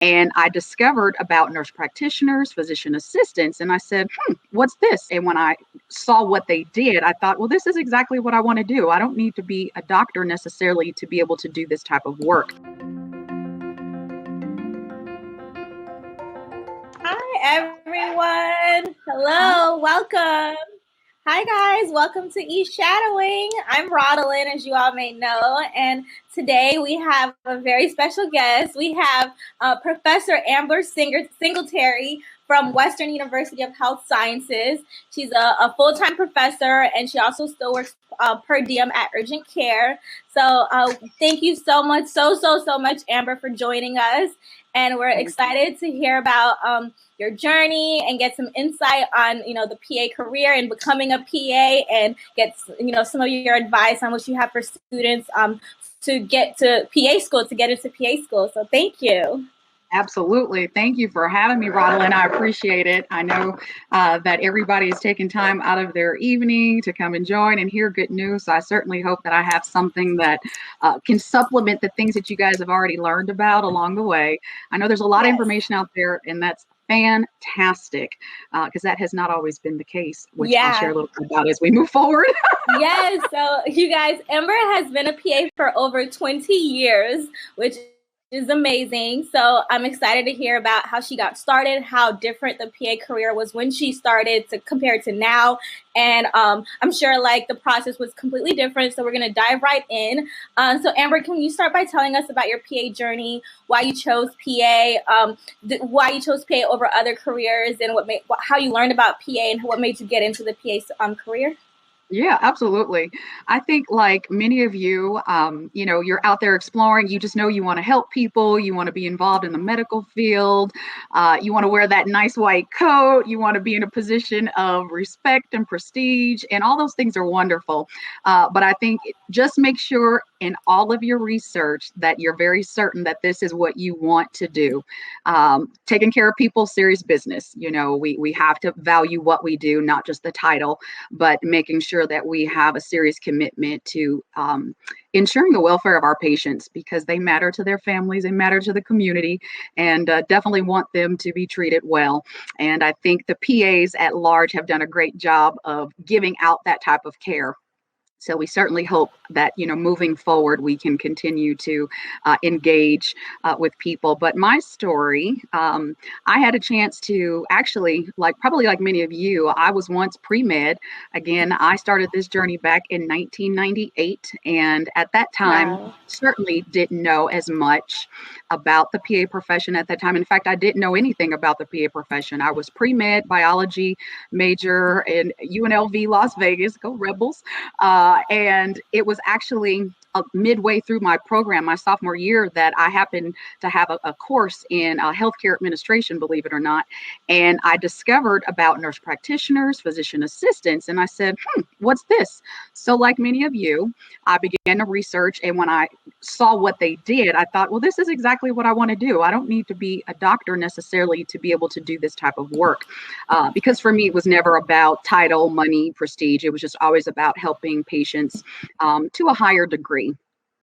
And I discovered about nurse practitioners, physician assistants, and I said, what's this? And when I saw what they did, I thought, well, this is exactly what I want to do. I don't need to be a doctor necessarily to be able to do this type of work. Hi, everyone. Hello, welcome. Hi, guys. Welcome to eShadowing. I'm Rodalyn, as you all may know, and today we have a very special guest. We have Professor Amber Singletary from Western University of Health Sciences. She's a full-time professor, and she also still works per diem at urgent care. So thank you so much, so much, Amber, for joining us. And we're excited to hear about your journey and get some insight on, the PA career and becoming a PA, and get, some of your advice on what you have for students to get to PA school, to get into PA school. So thank you. Absolutely. Thank you for having me, Rodalyn. I appreciate it. I know that everybody is taking time out of their evening to come and join and hear good news. So I certainly hope that I have something that can supplement the things that you guys have already learned about along the way. I know there's a lot of information out there, and that's fantastic, because that has not always been the case, which I'll share a little bit about as we move forward. Yes. So you guys, Amber has been a PA for over 20 years, which is amazing. So I'm excited to hear about how she got started, how different the PA career was when she started compared to now. And I'm sure the process was completely different. So we're going to dive right in. So Amber, can you start by telling us about your PA journey, why you chose PA, why you chose PA over other careers, and how you learned about PA and what made you get into the PA career? Yeah, absolutely. I think like many of you, you're out there exploring. You just know you want to help people. You want to be involved in the medical field. You want to wear that nice white coat. You want to be in a position of respect and prestige, and all those things are wonderful. But I think just make sure in all of your research that you're very certain that this is what you want to do. Taking care of people, serious business. We have to value what we do, not just the title, but making sure that we have a serious commitment to ensuring the welfare of our patients, because they matter to their families, they matter to the community, and definitely want them to be treated well. And I think the PAs at large have done a great job of giving out that type of care. So we certainly hope that, moving forward, we can continue to engage with people. But my story, I had a chance to actually, probably like many of you, I was once pre-med. Again, I started this journey back in 1998. And at that time, certainly didn't know as much about the PA profession at that time. In fact, I didn't know anything about the PA profession. I was pre-med biology major in UNLV Las Vegas, go Rebels. And it was actually midway through my program, my sophomore year, that I happened to have a course in healthcare administration, believe it or not. And I discovered about nurse practitioners, physician assistants, and I said, what's this? So like many of you, I began to research. And when I saw what they did, I thought, well, this is exactly what I want to do. I don't need to be a doctor necessarily to be able to do this type of work. Because for me, it was never about title, money, prestige. It was just always about helping patients to a higher degree.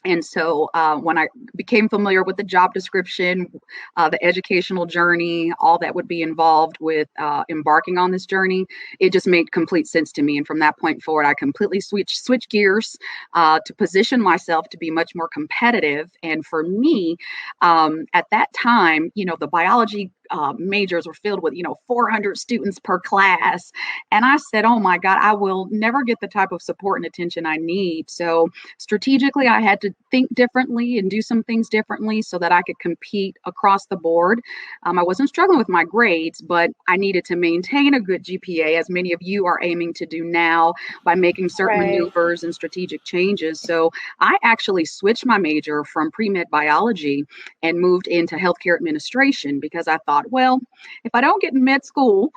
And so when I became familiar with the job description, the educational journey, all that would be involved with embarking on this journey, it just made complete sense to me. And from that point forward, I completely switched gears to position myself to be much more competitive. And for me, at that time, the biology majors were filled with, 400 students per class. And I said, oh my God, I will never get the type of support and attention I need. So strategically, I had to think differently and do some things differently so that I could compete across the board. I wasn't struggling with my grades, but I needed to maintain a good GPA, as many of you are aiming to do now by making certain maneuvers and strategic changes. So I actually switched my major from pre-med biology and moved into healthcare administration, because I thought, well, if I don't get in med school,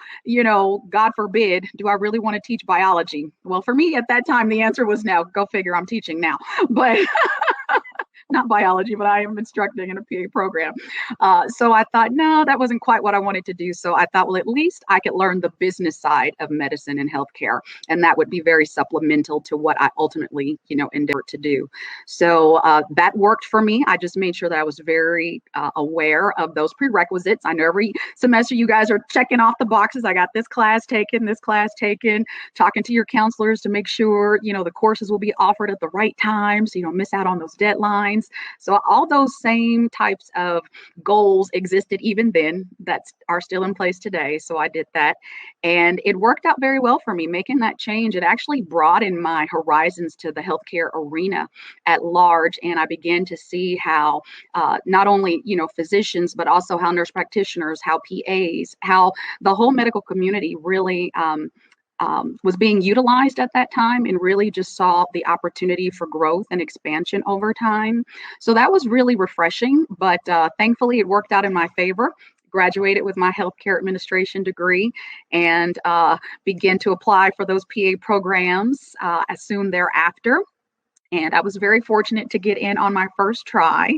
God forbid, do I really want to teach biology? Well, for me at that time, the answer was no. Go figure, I'm teaching now. But not biology, but I am instructing in a PA program. So I thought, no, that wasn't quite what I wanted to do. So I thought, well, at least I could learn the business side of medicine and healthcare, and that would be very supplemental to what I ultimately, endeavored to do. So that worked for me. I just made sure that I was very aware of those prerequisites. I know every semester you guys are checking off the boxes. I got this class taken, talking to your counselors to make sure, the courses will be offered at the right time so you don't miss out on those deadlines. So all those same types of goals existed even then that are still in place today. So I did that. And it worked out very well for me making that change. It actually broadened my horizons to the healthcare arena at large. And I began to see how not only, physicians, but also how nurse practitioners, how PAs, how the whole medical community really was being utilized at that time, and really just saw the opportunity for growth and expansion over time. So that was really refreshing, but thankfully it worked out in my favor. Graduated with my healthcare administration degree and began to apply for those PA programs as soon thereafter. And I was very fortunate to get in on my first try.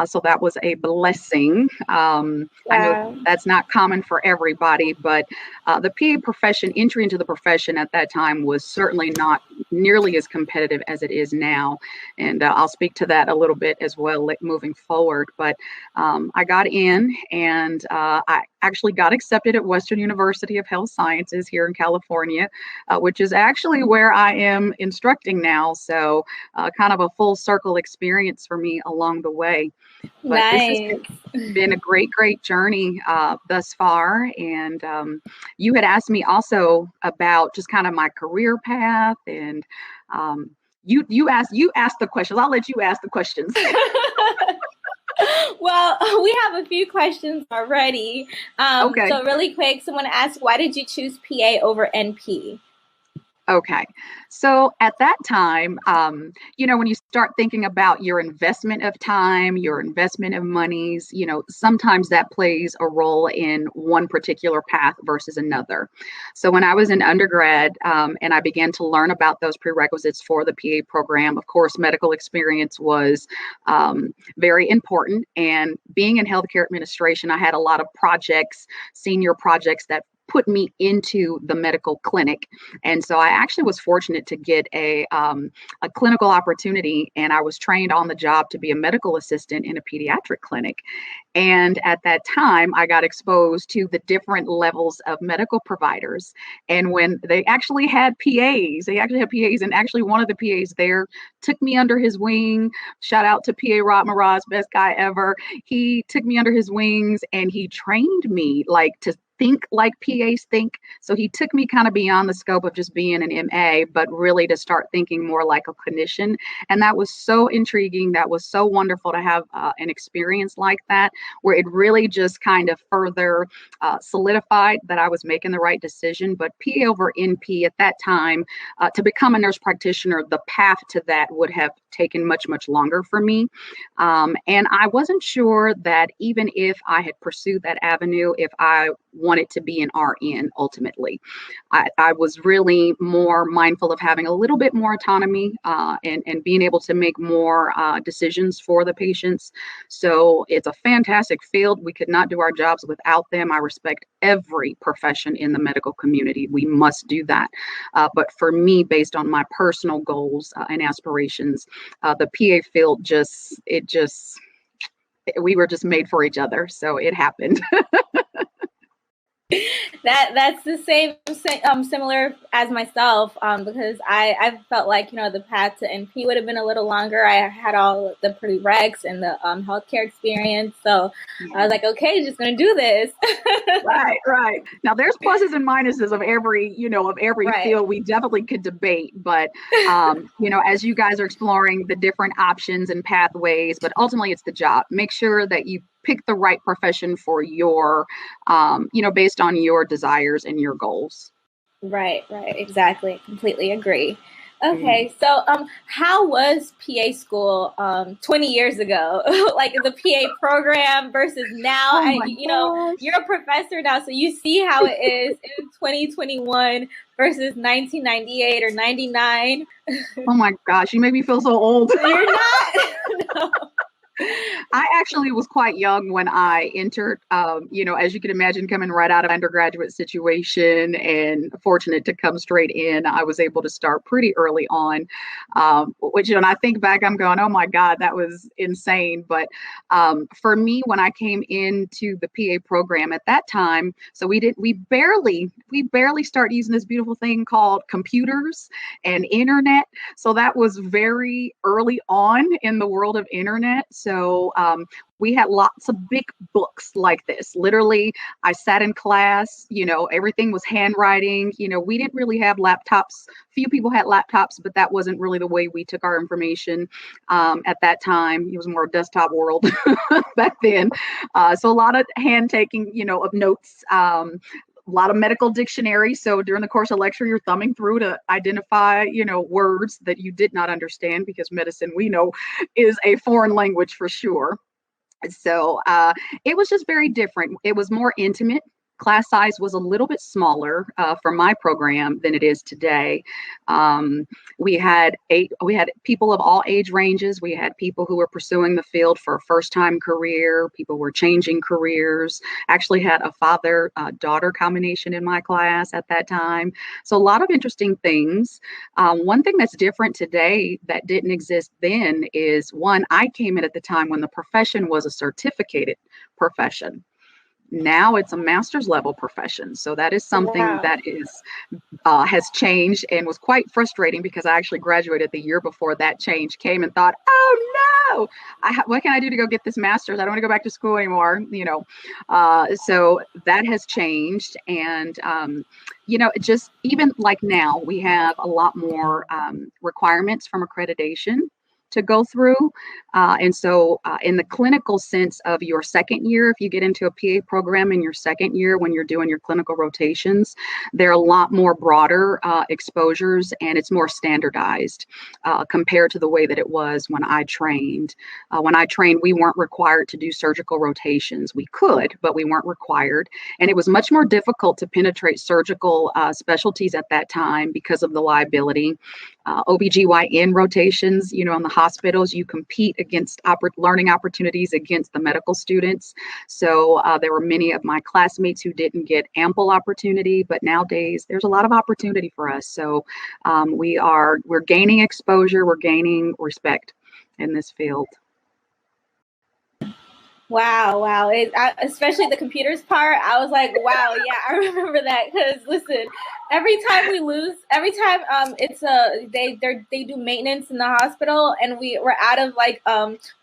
So that was a blessing. I know that's not common for everybody, but the PA profession, entry into the profession at that time was certainly not nearly as competitive as it is now. And I'll speak to that a little bit as well moving forward. But I got in and I actually got accepted at Western University of Health Sciences here in California, which is actually where I am instructing now. So kind of a full circle experience for me along the way. But Nice. This has been a great, great journey thus far. And you had asked me also about just kind of my career path, and you asked the questions. I'll let you ask the questions. Well, we have a few questions already. Okay. So really quick, someone asked, why did you choose PA over NP? Okay. So at that time, when you start thinking about your investment of time, your investment of monies, sometimes that plays a role in one particular path versus another. So when I was in undergrad and I began to learn about those prerequisites for the PA program, of course, medical experience was very important. And being in healthcare administration, I had a lot of projects, senior projects that put me into the medical clinic. And so I actually was fortunate to get a clinical opportunity, and I was trained on the job to be a medical assistant in a pediatric clinic. And at that time, I got exposed to the different levels of medical providers. And when they actually had PAs, and actually one of the PAs there took me under his wing. Shout out to PA Rod Maraz, best guy ever. He took me under his wings and he trained me to think like PAs think. So he took me kind of beyond the scope of just being an MA, but really to start thinking more like a clinician. And that was so intriguing. That was so wonderful to have an experience like that, where it really just kind of further solidified that I was making the right decision. But PA over NP at that time, to become a nurse practitioner, the path to that would have taken much, much longer for me. And I wasn't sure that even if I had pursued that avenue, if I wanted to be an RN ultimately. I was really more mindful of having a little bit more autonomy and being able to make more decisions for the patients. So it's a fantastic field. We could not do our jobs without them. I respect every profession in the medical community. We must do that. But for me, based on my personal goals and aspirations, the PA field we were just made for each other. So it happened. That's the same similar as myself because I felt like the path to NP would have been a little longer. I had all the prereqs and the healthcare experience, so I was like, okay, just gonna do this. Right. Now there's pluses and minuses of every Right. field. We definitely could debate, but as you guys are exploring the different options and pathways, but ultimately it's the job. Make sure that you pick the right profession for your, based on your desires and your goals. Right, exactly. Completely agree. Okay, so how was PA school 20 years ago? Like the PA program versus now? Oh you're a professor now, so you see how it is in 2021 versus 1998 or 99. Oh my gosh, you make me feel so old. You're not. No. I actually was quite young when I entered, as you can imagine, coming right out of undergraduate situation and fortunate to come straight in. I was able to start pretty early on, which when I think back, I'm going, oh my God, that was insane. But for me, when I came into the PA program at that time, so we barely start using this beautiful thing called computers and internet. So that was very early on in the world of internet. So we had lots of big books like this. Literally, I sat in class, everything was handwriting. We didn't really have laptops. Few people had laptops, but that wasn't really the way we took our information at that time. It was more a desktop world back then. So a lot of hand taking, of notes. A lot of medical dictionaries. So during the course of lecture, you're thumbing through to identify, words that you did not understand, because medicine, we know, is a foreign language for sure. So it was just very different. It was more intimate. Class size was a little bit smaller for my program than it is today. We had people of all age ranges. We had people who were pursuing the field for a first-time career. People were changing careers. Actually had a father-daughter combination in my class at that time. So a lot of interesting things. One thing that's different today that didn't exist then is, one, I came in at the time when the profession was a certificated profession. Now it's a master's level profession. So that is something that has changed and was quite frustrating, because I actually graduated the year before that change came and thought, oh no, what can I do to go get this master's? I don't want to go back to school anymore. So that has changed. And, just even like now, we have a lot more requirements from accreditation to go through. And so in the clinical sense of your second year, if you get into a PA program in your second year, when you're doing your clinical rotations, they're a lot more broader exposures, and it's more standardized compared to the way that it was when I trained. When I trained, we weren't required to do surgical rotations. We could, but we weren't required. And it was much more difficult to penetrate surgical specialties at that time because of the liability. OBGYN rotations, in the hospitals, you compete against learning opportunities against the medical students. So there were many of my classmates who didn't get ample opportunity, but nowadays there's a lot of opportunity for us. So we're gaining exposure, we're gaining respect in this field. Wow. Especially the computers part, I was like, wow, yeah, I remember that. Because listen, every time they do maintenance in the hospital, and we're out of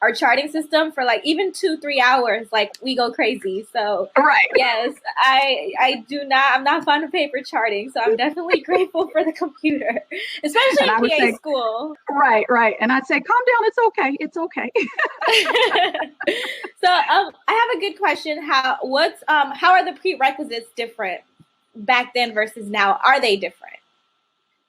our charting system for even 2-3 hours, we go crazy. So right. Yes, I'm not fond of paper charting, so I'm definitely grateful for the computer, especially in PA school. Right. And I'd say, calm down, it's okay. So I have a good question. How are the prerequisites different back then versus now? Are they different?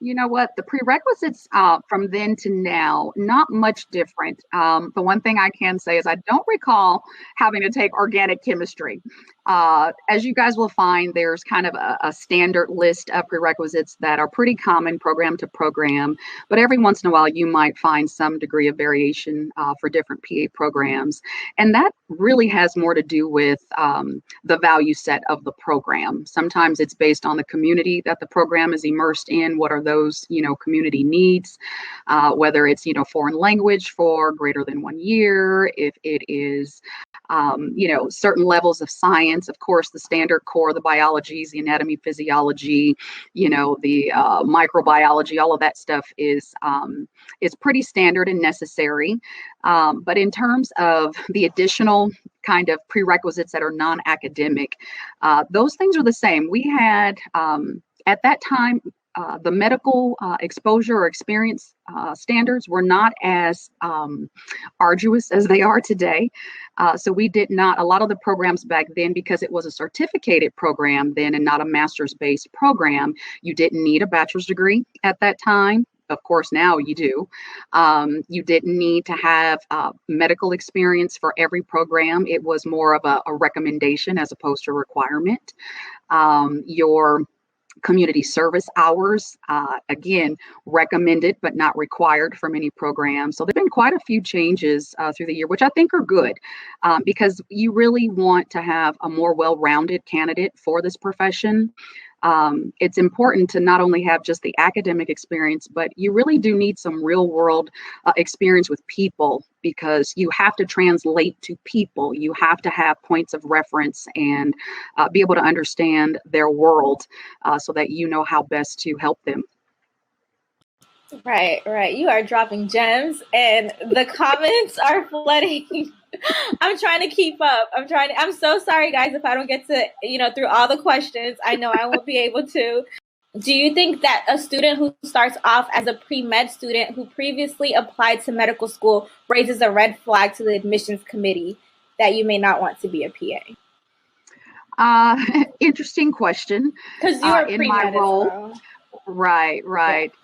You know what? The prerequisites from then to now, not much different. The one thing I can say is I don't recall having to take organic chemistry. As you guys will find, there's kind of a standard list of prerequisites that are pretty common program to program, but every once in a while you might find some degree of variation for different PA programs. And that really has more to do with the value set of the program. Sometimes it's based on the community that the program is immersed in. What are those, community needs, whether it's, foreign language for greater than 1 year, if it is, certain levels of science. Of course, the standard core, the biologies, the anatomy, physiology, the microbiology, all of that stuff is pretty standard and necessary. But in terms of the additional kind of prerequisites that are non-academic, those things are the same. We had, at that time, the medical exposure or experience standards were not as arduous as they are today. So we did not, a lot of the programs back then, because it was a certificated program then and not a master's-based program, you didn't need a bachelor's degree at that time. Of course, now you do. You didn't need to have medical experience for every program. It was more of a recommendation as opposed to a requirement. Your community service hours, again, recommended but not required for many programs. So there've been quite a few changes through the year, which I think are good, because you really want to have a more well-rounded candidate for this profession. It's important to not only have just the academic experience, but you really do need some real world experience with people, because you have to translate to people. You have to have points of reference and be able to understand their world so that you know how best to help them. Right, right. You are dropping gems and the comments are flooding. I'm trying to keep up. I'm so sorry, guys, if I don't get to, through all the questions. I know I won't be able to. Do you think that a student who starts off as a pre-med student who previously applied to medical school raises a red flag to the admissions committee that you may not want to be a PA? Interesting question. Because you are in my role. Well. Right.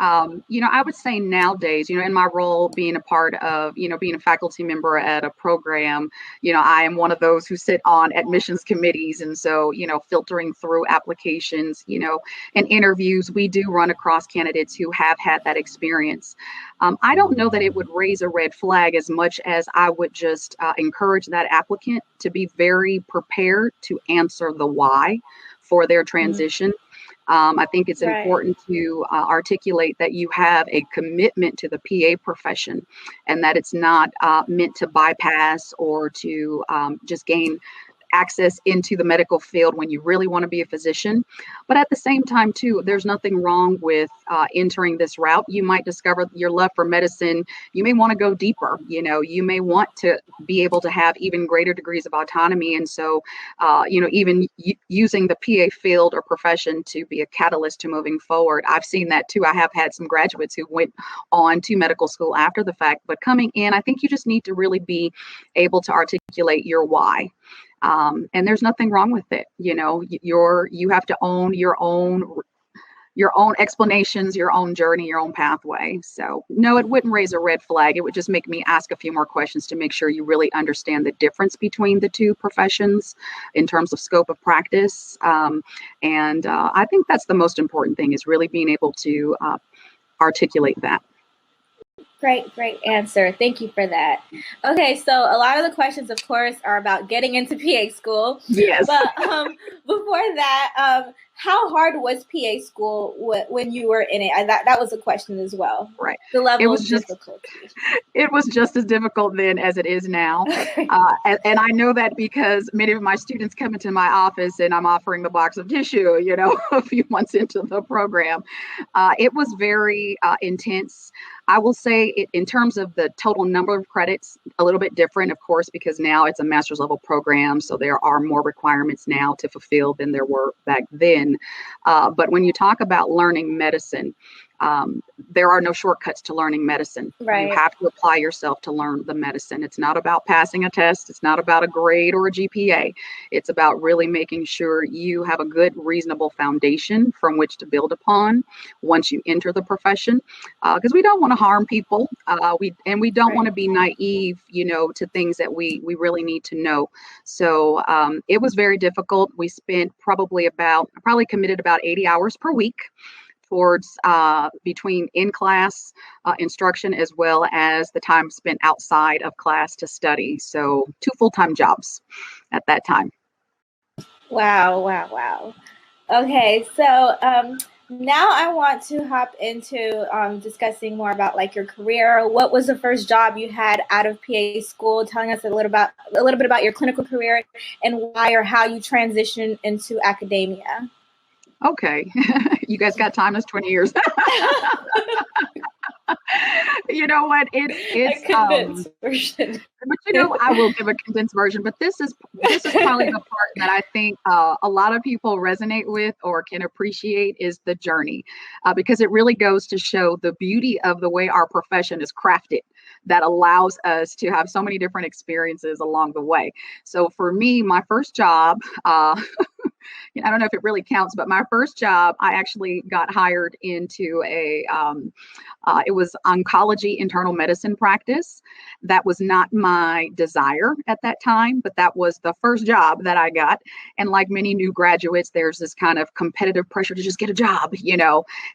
I would say nowadays, in my role being a part of, being a faculty member at a program, I am one of those who sit on admissions committees. And so, filtering through applications, and interviews, we do run across candidates who have had that experience. I don't know that it would raise a red flag as much as I would just encourage that applicant to be very prepared to answer the why for their transition. Mm-hmm. I think it's important to articulate that you have a commitment to the PA profession, and that it's not meant to bypass or to just gain access into the medical field when you really want to be a physician. But at the same time, too, there's nothing wrong with entering this route. You might discover your love for medicine. You may want to go deeper. You may want to be able to have even greater degrees of autonomy. And so, even using the PA field or profession to be a catalyst to moving forward. I've seen that, too. I have had some graduates who went on to medical school after the fact. But coming in, I think you just need to really be able to articulate your why. And there's nothing wrong with it. You have to own your own explanations, your own journey, your own pathway. So no, it wouldn't raise a red flag. It would just make me ask a few more questions to make sure you really understand the difference between the two professions in terms of scope of practice. And I think that's the most important thing, is really being able to articulate that. Great answer. Thank you for that. Okay, so a lot of the questions, of course, are about getting into PA school. Yes. But before that, how hard was PA school when you were in it? That was a question as well. Right. The level of difficulty. It was just as difficult then as it is now. And I know that because many of my students come into my office and I'm offering the box of tissue, a few months into the program. It was very intense. I will say in terms of the total number of credits, a little bit different, of course, because now it's a master's level program. So there are more requirements now to fulfill than there were back then. But when you talk about learning medicine, there are no shortcuts to learning medicine. Right. You have to apply yourself to learn the medicine. It's not about passing a test. It's not about a grade or a GPA. It's about really making sure you have a good, reasonable foundation from which to build upon once you enter the profession. Because we don't want to harm people. We don't want to be naive, to things that we really need to know. So it was very difficult. We spent probably committed about 80 hours per week towards between in-class instruction as well as the time spent outside of class to study. So 2 full-time jobs at that time. Wow. Okay, so now I want to hop into discussing more about like your career. What was the first job you had out of PA school? Telling us a little bit about your clinical career and why or how you transitioned into academia. Okay. You guys got time? It's 20 years. You know what? It's a condensed version. But I will give a condensed version. But this is probably the part that I think a lot of people resonate with or can appreciate is the journey, because it really goes to show the beauty of the way our profession is crafted that allows us to have so many different experiences along the way. So for me, my first job I don't know if it really counts, but my first job, I actually got hired into it was oncology internal medicine practice. That was not my desire at that time, but that was the first job that I got. And like many new graduates, there's this kind of competitive pressure to just get a job,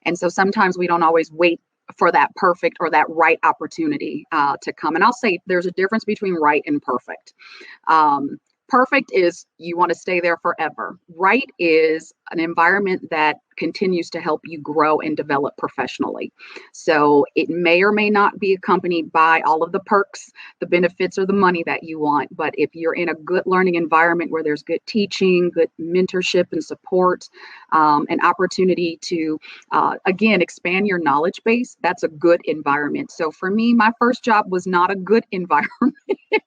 and so sometimes we don't always wait for that perfect or that right opportunity to come. And I'll say there's a difference between right and perfect. Perfect is you want to stay there forever. Right is an environment that continues to help you grow and develop professionally. So it may or may not be accompanied by all of the perks, the benefits, or the money that you want. But if you're in a good learning environment where there's good teaching, good mentorship and support, an opportunity to, again, expand your knowledge base, that's a good environment. So for me, my first job was not a good environment. It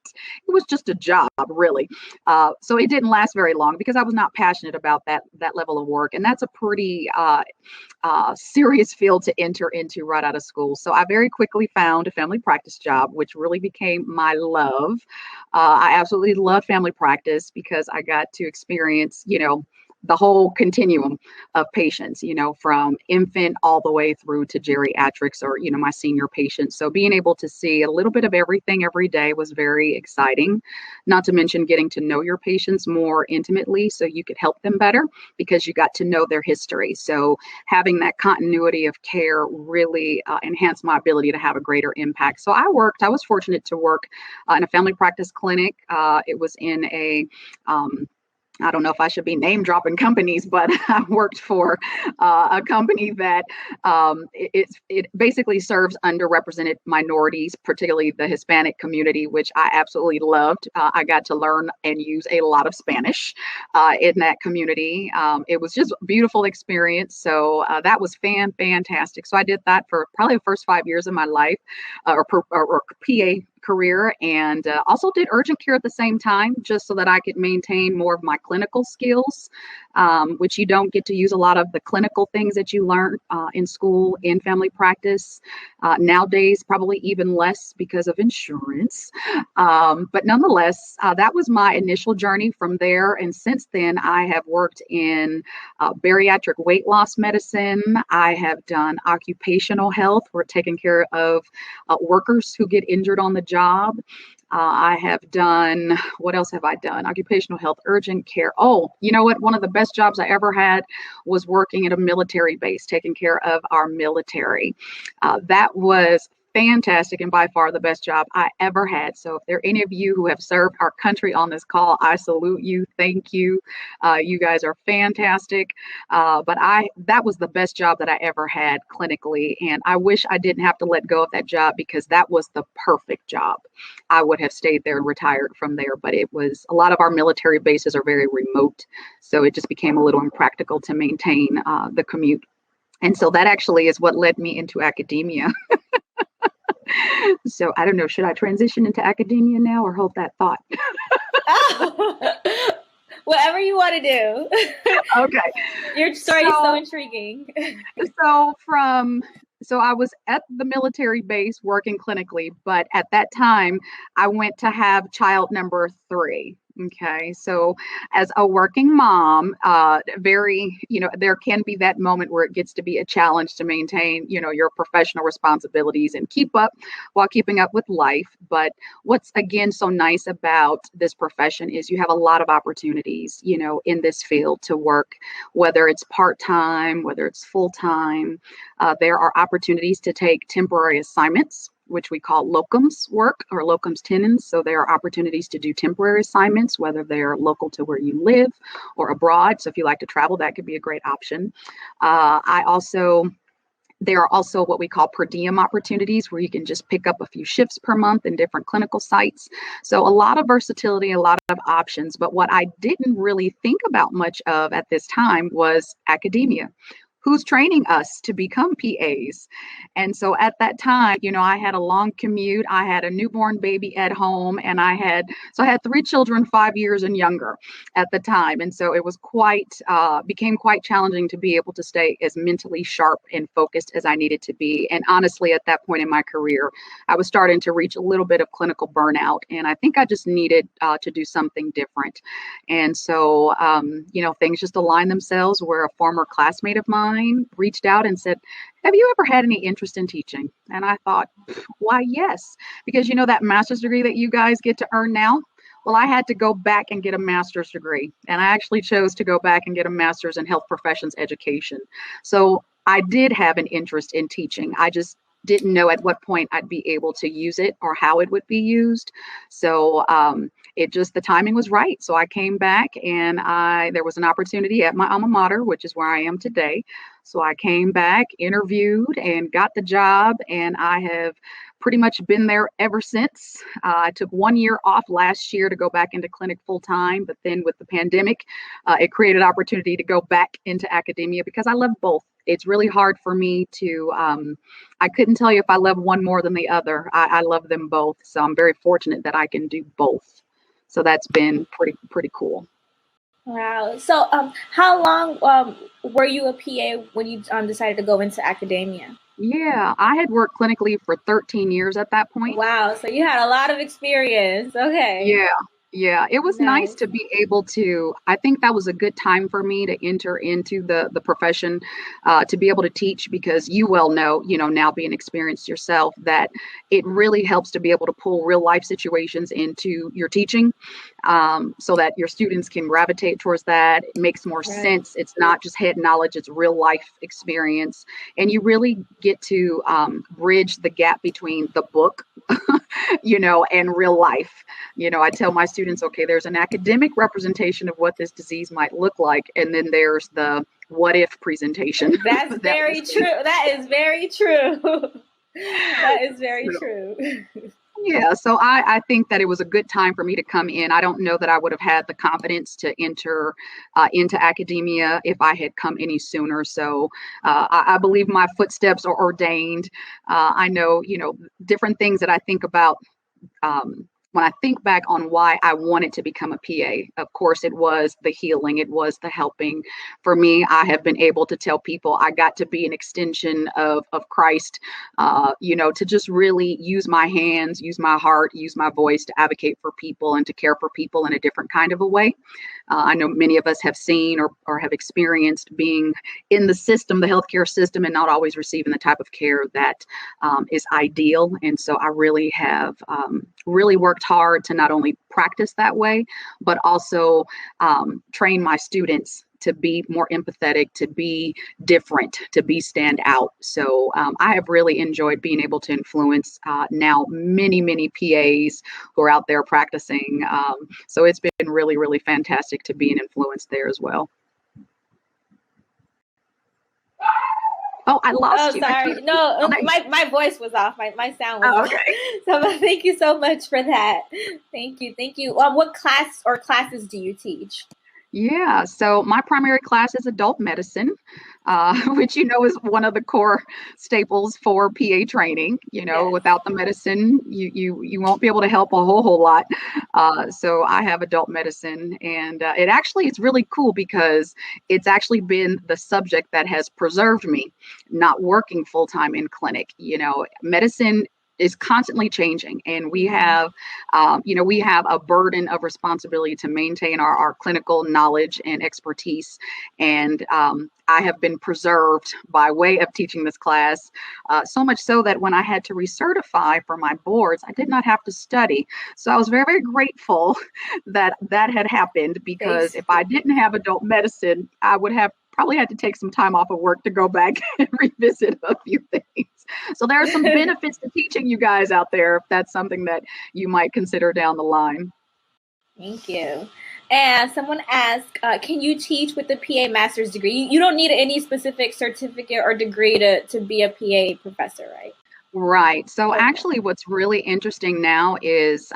was just a job, really. So it didn't last very long because I was not passionate about that level of work. And that's a pretty serious field to enter into right out of school. So I very quickly found a family practice job, which really became my love. I absolutely love family practice because I got to experience, the whole continuum of patients, from infant all the way through to geriatrics or, my senior patients. So being able to see a little bit of everything every day was very exciting, not to mention getting to know your patients more intimately so you could help them better because you got to know their history. So having that continuity of care really enhanced my ability to have a greater impact. So I was fortunate to work in a family practice clinic. It was in I don't know if I should be name dropping companies, but I worked for a company that it basically serves underrepresented minorities, particularly the Hispanic community, which I absolutely loved. I got to learn and use a lot of Spanish in that community. It was just a beautiful experience. So that was fantastic. So I did that for probably the first 5 years of my life or PA career, and also did urgent care at the same time just so that I could maintain more of my clinical skills, which you don't get to use a lot of the clinical things that you learn in school in family practice. Nowadays, probably even less because of insurance. But nonetheless, that was my initial journey from there. And since then, I have worked in bariatric weight loss medicine. I have done occupational health. We're taking care of workers who get injured on the job. I have done, what else have I done? Occupational health, urgent care. Oh, you know what? One of the best jobs I ever had was working at a military base, taking care of our military. That was fantastic and by far the best job I ever had. So if there are any of you who have served our country on this call, I salute you. Thank you. You guys are fantastic. But that was the best job that I ever had clinically. And I wish I didn't have to let go of that job because that was the perfect job. I would have stayed there and retired from there. But it was, a lot of our military bases are very remote. So it just became a little impractical to maintain the commute. And so that actually is what led me into academia. So I don't know, should I transition into academia now or hold that thought? Whatever you want to do. Okay. Your story is so intriguing. So I was at the military base working clinically, but at that time I went to have child number 3. Okay. So as a working mom, there can be that moment where it gets to be a challenge to maintain, your professional responsibilities and keep up while keeping up with life. But what's again so nice about this profession is you have a lot of opportunities, in this field to work, whether it's part-time, whether it's full-time. There are opportunities to take temporary assignments, which we call locums work or locums tenens. So there are opportunities to do temporary assignments, whether they're local to where you live or abroad. So if you like to travel, that could be a great option. There are also what we call per diem opportunities where you can just pick up a few shifts per month in different clinical sites. So a lot of versatility, a lot of options. But what I didn't really think about much of at this time was academia. who's training us to become PAs? And so at that time, I had a long commute. I had a newborn baby at home, and I had 3 children, 5 years and younger at the time. And so it was became quite challenging to be able to stay as mentally sharp and focused as I needed to be. And honestly, at that point in my career, I was starting to reach a little bit of clinical burnout, and I think I just needed to do something different. And so, things just aligned themselves where a former classmate of mine reached out and said, "Have you ever had any interest in teaching?" And I thought, why, yes, because that master's degree that you guys get to earn now. Well, I had to go back and get a master's degree, and I actually chose to go back and get a master's in health professions education. So I did have an interest in teaching. I just didn't know at what point I'd be able to use it or how it would be used. So the timing was right. So I came back, and there was an opportunity at my alma mater, which is where I am today. So I came back, interviewed, and got the job, and I have pretty much been there ever since. I took 1 year off last year to go back into clinic full time, but then with the pandemic, it created opportunity to go back into academia because I love both. It's really hard for me to, I couldn't tell you if I love one more than the other. I love them both. So I'm very fortunate that I can do both. So that's been pretty cool. Wow. So how long were you a PA when you decided to go into academia? Yeah, I had worked clinically for 13 years at that point. Wow. So you had a lot of experience. Okay. Yeah, it was nice to be able to, I think that was a good time for me to enter into the profession, to be able to teach, because you well know, now being experienced yourself, that it really helps to be able to pull real life situations into your teaching, so that your students can gravitate towards that. It makes more sense. It's not just head knowledge, it's real life experience. And you really get to bridge the gap between the book, and real life. I tell my students, okay, there's an academic representation of what this disease might look like, and then there's the what if presentation. That's very true. That is very true. That is very true. Yeah, so I think that it was a good time for me to come in. I don't know that I would have had the confidence to enter into academia if I had come any sooner. So I believe my footsteps are ordained. I know, different things that I think about when I think back on why I wanted to become a PA. Of course, it was the healing, it was the helping. For me, I have been able to tell people I got to be an extension of Christ, to just really use my hands, use my heart, use my voice to advocate for people and to care for people in a different kind of a way. I know many of us have seen or have experienced being in the system, the healthcare system, and not always receiving the type of care that is ideal. And so I really have really worked hard to not only practice that way, but also train my students to be more empathetic, to be different, to be stand out. So I have really enjoyed being able to influence now many PAs who are out there practicing. So it's been really, really fantastic to be an influence there as well. Oh, I lost you. Sorry. No, my voice was off. My sound was off. Okay. So thank you so much for that. Thank you. What class or classes do you teach? Yeah, so my primary class is adult medicine, which is one of the core staples for PA training. Without the medicine, you won't be able to help a whole lot. So I have adult medicine, and it's really cool because it's actually been the subject that has preserved me not working full time in clinic. Medicine is constantly changing, and we have a burden of responsibility to maintain our clinical knowledge and expertise. And I have been preserved by way of teaching this class, so much so that when I had to recertify for my boards, I did not have to study. So I was very, very grateful that had happened, because if I didn't have adult medicine, I would have probably had to take some time off of work to go back and revisit a few things. So there are some benefits to teaching, you guys out there, if that's something that you might consider down the line. Thank you. And someone asked, can you teach with the PA master's degree? You don't need any specific certificate or degree to be a PA professor, right? Right. So Okay. actually, what's really interesting now is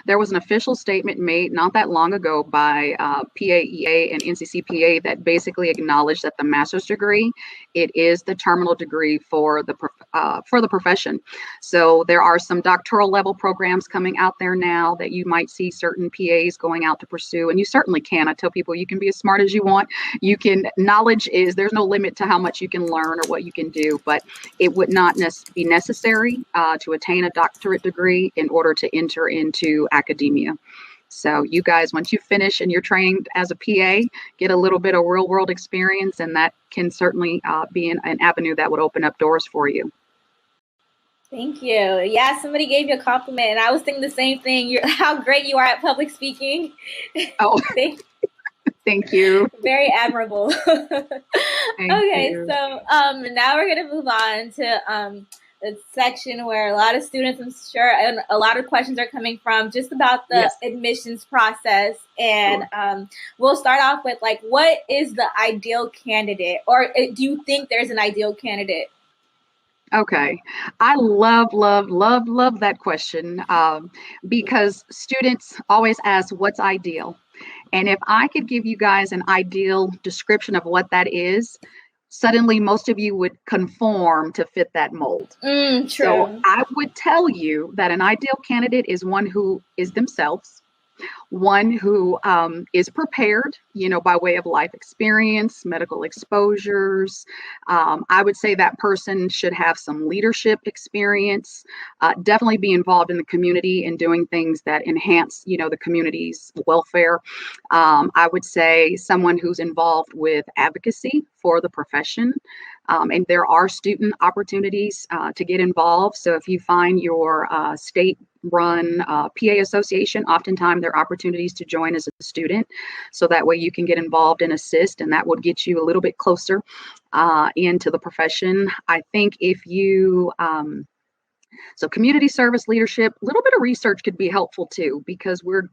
there was an official statement made not that long ago by PAEA and NCCPA that basically acknowledged that the master's degree, it is the terminal degree for the profession. So there are some doctoral level programs coming out there now that you might see certain PAs going out to pursue, and you certainly can. I tell people you can be as smart as you want. You can knowledge is there's no limit to how much you can learn or what you can do, but it would not be necessary to attain a doctorate degree in order to enter into academia. So you guys, once you finish and you're trained as a PA, get a little bit of real world experience, and that can certainly be an avenue that would open up doors for you. Thank you. Yeah, somebody gave you a compliment, and I was thinking the same thing. How great you are at public speaking. Oh, thank you. Very admirable. Thank Okay, you. so now we're going to move on to the section where a lot of students, I'm sure, and a lot of questions are coming from just about the Yes. admissions process. And we'll start off with, like, what is the ideal candidate? Or do you think there's an ideal candidate? Okay. I love, love, love, love that question because students always ask, what's ideal? And if I could give you guys an ideal description of what that is, suddenly most of you would conform to fit that mold. True. So I would tell you that an ideal candidate is one who is themselves, one who is prepared, by way of life experience, medical exposures. I would say that person should have some leadership experience, definitely be involved in the community and doing things that enhance, the community's welfare. I would say someone who's involved with advocacy for the profession. And there are student opportunities to get involved. So if you find your state run PA association, oftentimes there are opportunities to join as a student. So that way you can get involved and assist, and that would get you a little bit closer into the profession. I think if you so community service leadership, a little bit of research could be helpful too, because we're,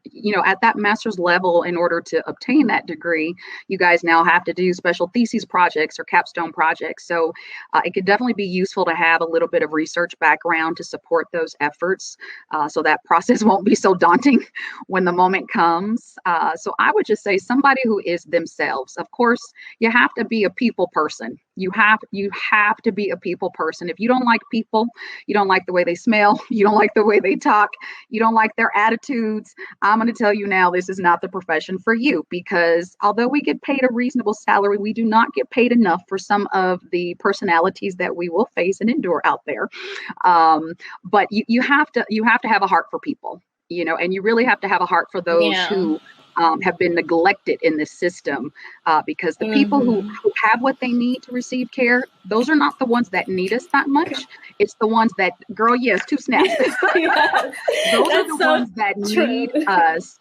at that master's level, in order to obtain that degree, you guys now have to do special thesis projects or capstone projects. So it could definitely be useful to have a little bit of research background to support those efforts so that process won't be so daunting when the moment comes. So I would just say somebody who is themselves. Of course, you have to be a people person. You have to be a people person. If you don't like people, you don't like the way they smell, you don't like the way they talk, you don't like their attitudes, I'm going to tell you now, this is not the profession for you, because although we get paid a reasonable salary, we do not get paid enough for some of the personalities that we will face and endure out there. But you have to have a heart for people, and you really have to have a heart for those who have been neglected in this system, because the people who have what they need to receive care, those are not the ones that need us that much. It's the ones that, girl, yes, 2 snaps. Yes. Those are the ones that need us,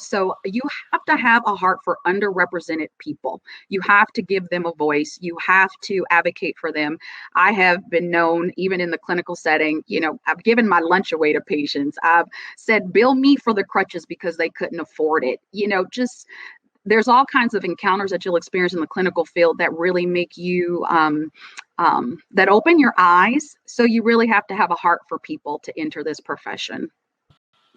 so you have to have a heart for underrepresented people. You have to give them a voice. You have to advocate for them. I have been known, even in the clinical setting, I've given my lunch away to patients. I've said, bill me for the crutches because they couldn't afford it. Just there's all kinds of encounters that you'll experience in the clinical field that really make you that open your eyes. So you really have to have a heart for people to enter this profession.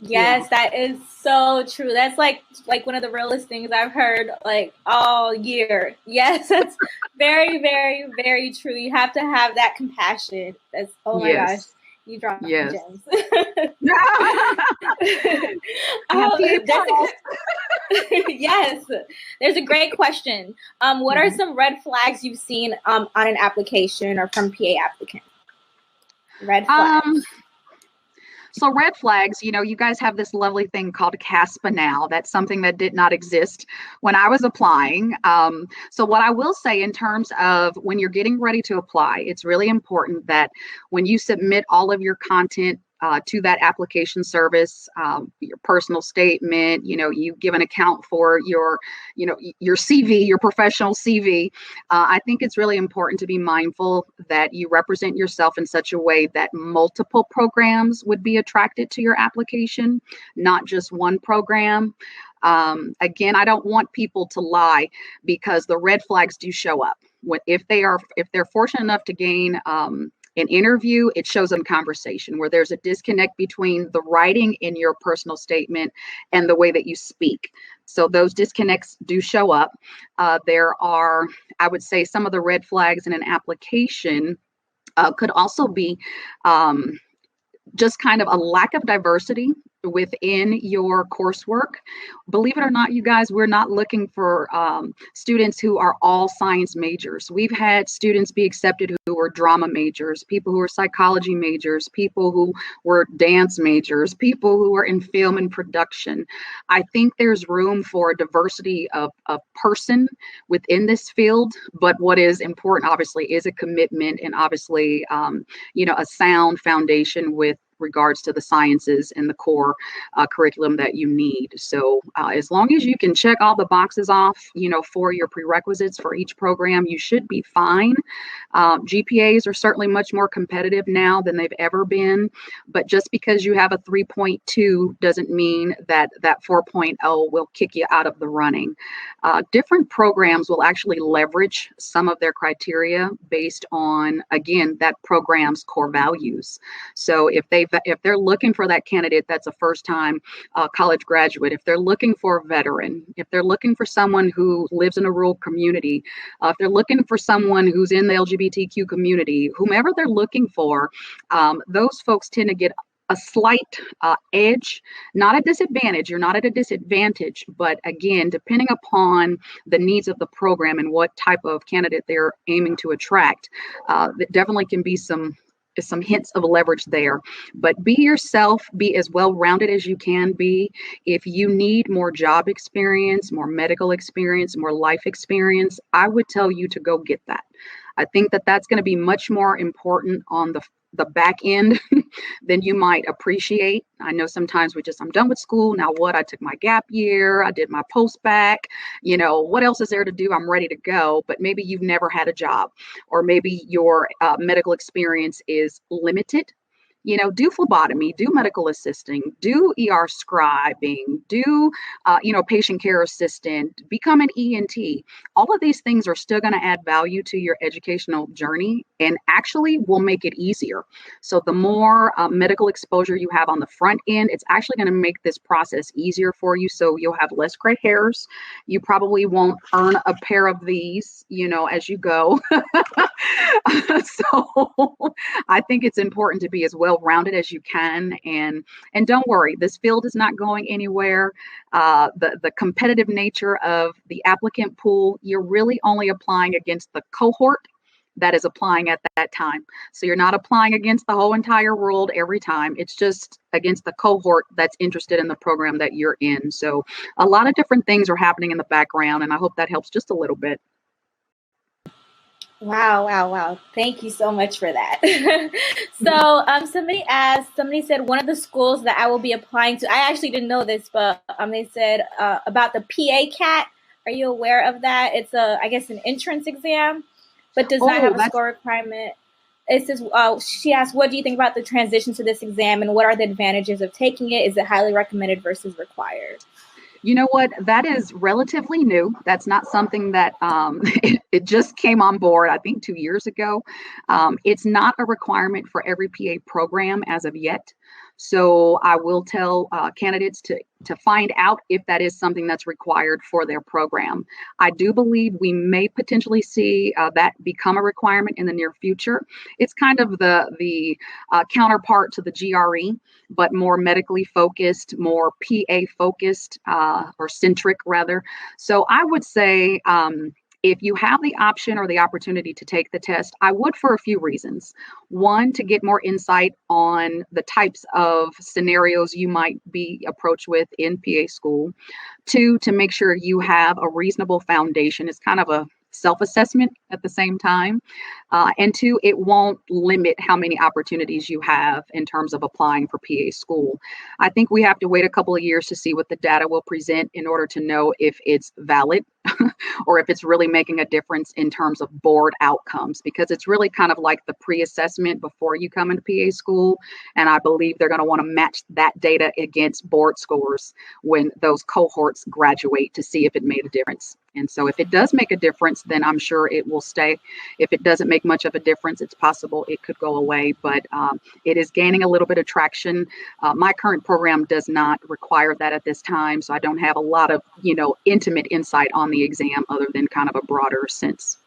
Yes, that is so true. That's like one of the realest things I've heard like all year. Yes, that's very, very, very true. You have to have that compassion. That's my gosh. You dropped gems. Yes, there's a great question. What are some red flags you've seen on an application or from PA applicant? Red flags. So red flags, you guys have this lovely thing called CASPA now. That's something that did not exist when I was applying. So what I will say in terms of when you're getting ready to apply, it's really important that when you submit all of your content to that application service, your personal statement, you give an account for your CV, your professional CV. I think it's really important to be mindful that you represent yourself in such a way that multiple programs would be attracted to your application, not just one program. Again, I don't want people to lie, because the red flags do show up. If they're fortunate enough to gain An interview, it shows a conversation where there's a disconnect between the writing in your personal statement and the way that you speak. So those disconnects do show up. There are, I would say, some of the red flags in an application could also be just kind of a lack of diversity within your coursework. Believe it or not, you guys, we're not looking for students who are all science majors. We've had students be accepted who were drama majors, people who were psychology majors, people who were dance majors, people who were in film and production. I think there's room for a diversity of person within this field, but what is important, obviously, is a commitment and obviously, a sound foundation with regards to the sciences and the core curriculum that you need. So as long as you can check all the boxes off, for your prerequisites for each program, you should be fine. GPAs are certainly much more competitive now than they've ever been, but just because you have a 3.2 doesn't mean that 4.0 will kick you out of the running. Different programs will actually leverage some of their criteria based on, again, that program's core values. So if they're looking for that candidate that's a first-time college graduate, if they're looking for a veteran, if they're looking for someone who lives in a rural community, if they're looking for someone who's in the LGBTQ community, whomever they're looking for, those folks tend to get a slight edge, not a disadvantage. You're not at a disadvantage, but again, depending upon the needs of the program and what type of candidate they're aiming to attract, there definitely can be some hints of leverage there. But be yourself, be as well-rounded as you can be. If you need more job experience, more medical experience, more life experience, I would tell you to go get that. I think that that's going to be much more important on the back end than you might appreciate. I know sometimes I'm done with school. Now what? I took my gap year. I did my post-bac. What else is there to do? I'm ready to go. But maybe you've never had a job, or maybe your medical experience is limited. Do phlebotomy, do medical assisting, do ER scribing, do, patient care assistant, become an ENT. All of these things are still going to add value to your educational journey and actually will make it easier. So the more medical exposure you have on the front end, it's actually going to make this process easier for you. So you'll have less gray hairs. You probably won't earn a pair of these, as you go. So I think it's important to be as well-rounded as you can, and don't worry, this field is not going anywhere. The competitive nature of the applicant pool, you're really only applying against the cohort that is applying at that time. So you're not applying against the whole entire world every time. It's just against the cohort that's interested in the program that you're in. So a lot of different things are happening in the background, and I hope that helps just a little bit. Wow. Thank you so much for that. So somebody said one of the schools that I will be applying to, I actually didn't know this, but they said about the PA CAT. Are you aware of that? It's an entrance exam, but does not have a score requirement. It says, she asked, what do you think about the transition to this exam, and what are the advantages of taking it? Is it highly recommended versus required? You know what? That is relatively new. That's not something that it just came on board, I think, 2 years ago. It's not a requirement for every PA program as of yet. So I will tell candidates to find out if that is something that's required for their program. I do believe we may potentially see that become a requirement in the near future. It's kind of the counterpart to the GRE, but more medically focused, more PA focused, or centric rather. So I would say, if you have the option or the opportunity to take the test, I would for a few reasons. One, to get more insight on the types of scenarios you might be approached with in PA school. Two, to make sure you have a reasonable foundation. It's kind of a self-assessment at the same time. And two, it won't limit how many opportunities you have in terms of applying for PA school. I think we have to wait a couple of years to see what the data will present in order to know if it's valid or if it's really making a difference in terms of board outcomes, because it's really kind of like the pre-assessment before you come into PA school. And I believe they're going to want to match that data against board scores when those cohorts graduate to see if it made a difference. And so if it does make a difference, then I'm sure it will stay. If it doesn't make much of a difference, it's possible it could go away, but it is gaining a little bit of traction. My current program does not require that at this time, so I don't have a lot of, intimate insight on the exam other than kind of a broader sense.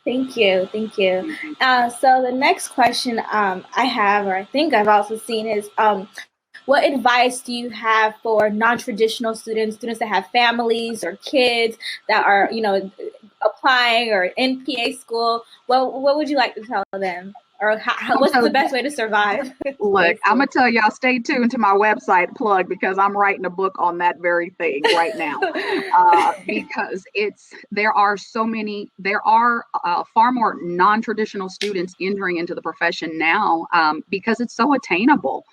Thank you. Thank you. So the next question I have, or I think I've also seen, is what advice do you have for non-traditional students that have families or kids that are, applying or in PA school? What would you like to tell them? Or what's the best way to survive? Look, I'm going to tell y'all, stay tuned to my website plug, because I'm writing a book on that very thing right now. Because there are far more non-traditional students entering into the profession now, because it's so attainable.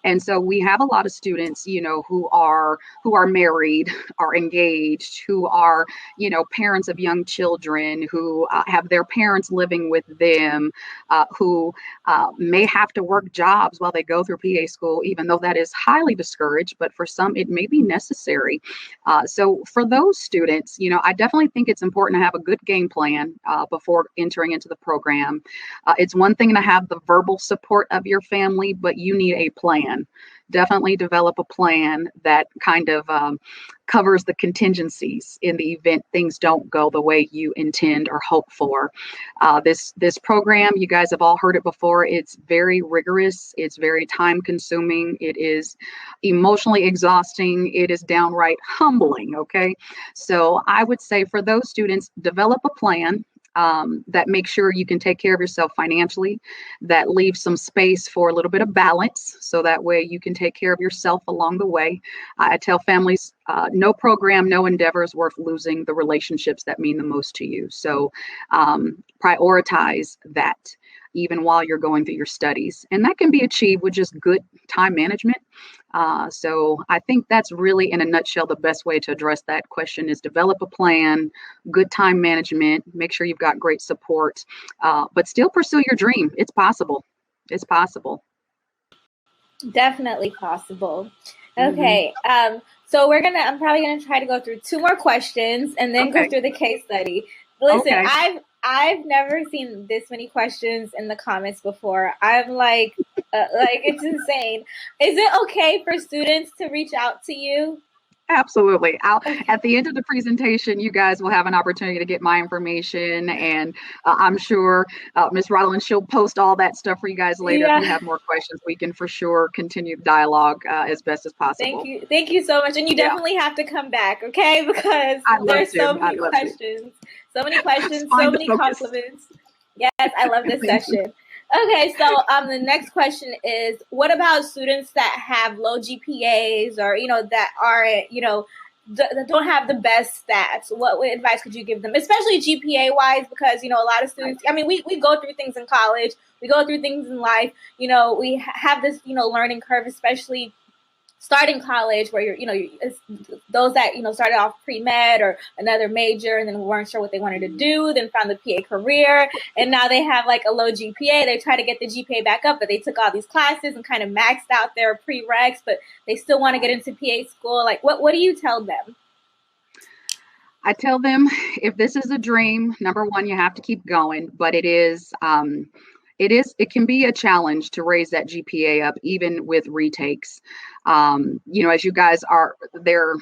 And so we have a lot of students, who are married, are engaged, who are, parents of young children, who have their parents living with them, who may have to work jobs while they go through PA school, even though that is highly discouraged, but for some it may be necessary. So for those students, I definitely think it's important to have a good game plan before entering into the program. It's one thing to have the verbal support of your family, but you need a plan. Definitely develop a plan that kind of covers the contingencies in the event things don't go the way you intend or hope for. This program, you guys have all heard it before. It's very rigorous. It's very time consuming. It is emotionally exhausting. It is downright humbling. Okay. So I would say for those students, develop a plan that makes sure you can take care of yourself financially, that leaves some space for a little bit of balance, so that way you can take care of yourself along the way. I tell families, no program, no endeavor is worth losing the relationships that mean the most to you. So prioritize that even while you're going through your studies. And that can be achieved with just good time management. So I think that's really, in a nutshell, the best way to address that question is develop a plan, good time management, make sure you've got great support, but still pursue your dream. It's possible. It's possible. Definitely possible. Okay. So I'm probably going to try to go through 2 more questions and then go through the case study. Listen, I've never seen this many questions in the comments before. I'm like it's insane. Is it okay for students to reach out to you? Absolutely. At the end of the presentation, you guys will have an opportunity to get my information, and I'm sure Ms. Rodlin, she'll post all that stuff for you guys later. If you have more questions, we can for sure continue the dialogue as best as possible. Thank you so much, and you definitely have to come back, okay? Because there's so many questions, so many compliments. Yes, I love this session. Okay, so the next question is, what about students that have low GPAs, or that are that don't have the best stats? What advice could you give them, especially GPA wise? Because a lot of students, we go through things in college, we go through things in life. We have this learning curve, especially starting college, where it's those that started off pre-med or another major and then weren't sure what they wanted to do, then found the PA career, and now they have like a low GPA. They try to get the GPA back up, but they took all these classes and kind of maxed out their prereqs, but they still want to get into PA school. Like, what do you tell them? I tell them, if this is a dream, number one, you have to keep going, but it can be a challenge to raise that GPA up, even with retakes. As you guys are there,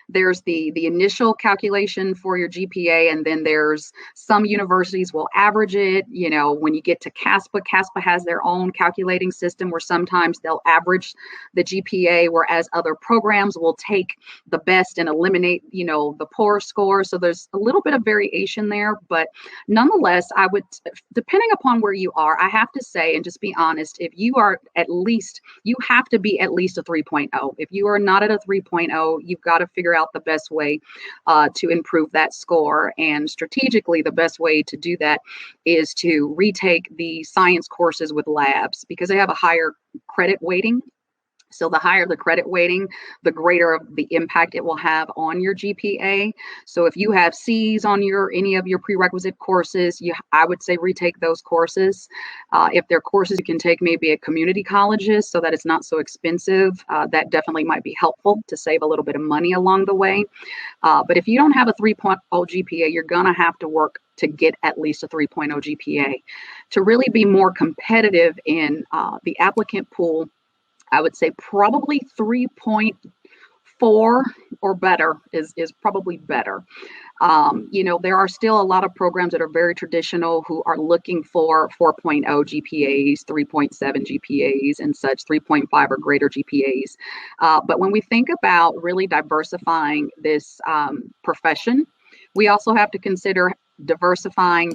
there's the initial calculation for your GPA, and then there's some universities will average it. When you get to CASPA has their own calculating system where sometimes they'll average the GPA, whereas other programs will take the best and eliminate, the poor score. So there's a little bit of variation there, but nonetheless, I would, depending upon where you are, I have to say, and just be honest, if you are you have to be at least a 3.0. If you are not at a 3.0, you've got to figure out the best way to improve that score. And strategically, the best way to do that is to retake the science courses with labs, because they have a higher credit weighting. So the higher the credit weighting, the greater the impact it will have on your GPA. So if you have C's on any of your prerequisite courses, I would say retake those courses. If they're courses you can take maybe at community colleges so that it's not so expensive, that definitely might be helpful to save a little bit of money along the way. But if you don't have a 3.0 GPA, you're going to have to work to get at least a 3.0 GPA. To really be more competitive in the applicant pool, I would say probably 3.4 or better is probably better. There are still a lot of programs that are very traditional who are looking for 4.0 GPAs, 3.7 GPAs, and such, 3.5 or greater GPAs. But when we think about really diversifying this profession, we also have to consider diversifying